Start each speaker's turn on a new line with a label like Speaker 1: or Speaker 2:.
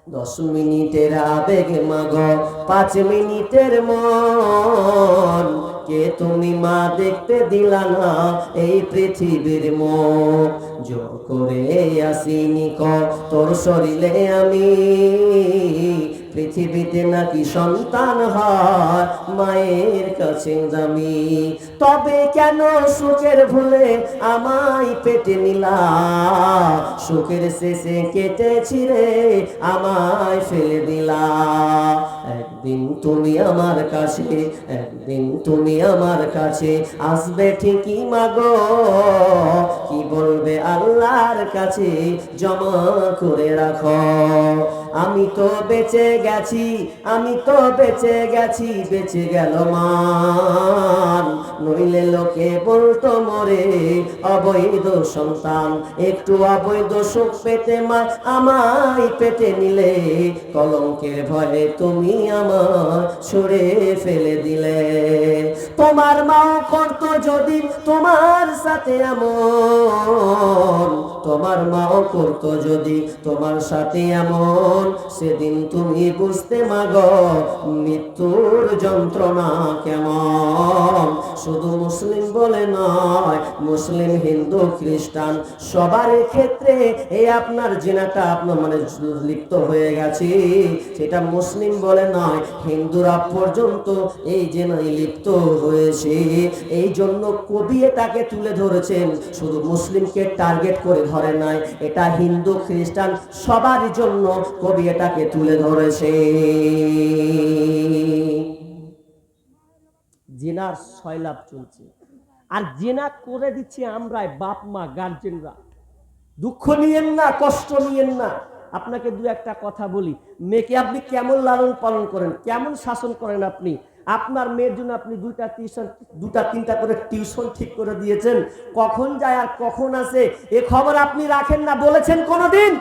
Speaker 1: 10 মিনিটের আবেগ মাগো 5 মিনিটের মন, কে তুমি মা দেখতে দিলা না এই পৃথিবীর মুখ, জোর করে আসিনি ক তোর শরীরে আমি, পৃথিবীতে নাকি সন্তান হয় মায়ের কাছে দামি, তবে কেন সুখের ভুলে আমায় পেটে নিলা, সুখের শেষে কেটে ছিঁড়ে আমায় ফেলে দিলা, একদিন তুমি আমার কাছে, একদিন তুমি আমার কাছে আসবে ঠিকই মাগো, কি বলবে আল্লাহর কাছে জমা করে রাখো, আমি তো বেঁচে গেছি, আমি তো বেঁচে গেছি, বেঁচে গেল মান, নইলে লোকে বলতো মরে অবৈধ সন্তান, একটু অবৈধ সুখ পেতে মা আমায় পেটে নিলে, কলঙ্কের ভয়ে তুমি আমার ছুঁড়ে ফেলে দিলে, তোমার মাও করতো যদি তোমার সাথে এমন, তোমার মাও করতো যদি তোমার সাথে এমন, সেদিন তুমি বুঝতে মাগো মৃত্যুর যন্ত্রণা কেমন, শুধু মুসলিম বলে নয়, মুসলিম হিন্দু খ্রিস্টান সবার ক্ষেত্রে এই আপনার জিনাটা আপনার মানে লিপ্ত হয়ে গেছে, সেটা মুসলিম বলে নয়, হিন্দুরা পর্যন্ত এই জেনায় লিপ্ত হয়েছে, এই জন্য কবি এটাকে তুলে ধরেছেন, শুধু মুসলিমকে টার্গেট করে ধরে নাই, এটা হিন্দু খ্রিস্টান সবার জন্য কবি এটাকে তুলে ধরেছে। জিনার সয়লাভ চলছে, আর জিনা করে দিচ্ছি আমরাই, বাপ মা গার্জেনরা। দুঃখ নিয়েন না, কষ্ট নিয়েন না। আপনাকে দু একটা কথা বলি, মেয়েকে আপনি কেমন লালন পালন করেন, কেমন শাসন করেন, আপনি আপনার মেয়ের জন্য আপনি দুটা তিনটা করে টিউশন ঠিক করে দিয়েছেন, কখন যায় আর কখন আসে এ খবর আপনি রাখেন না, বলেছেন কোনোদিন?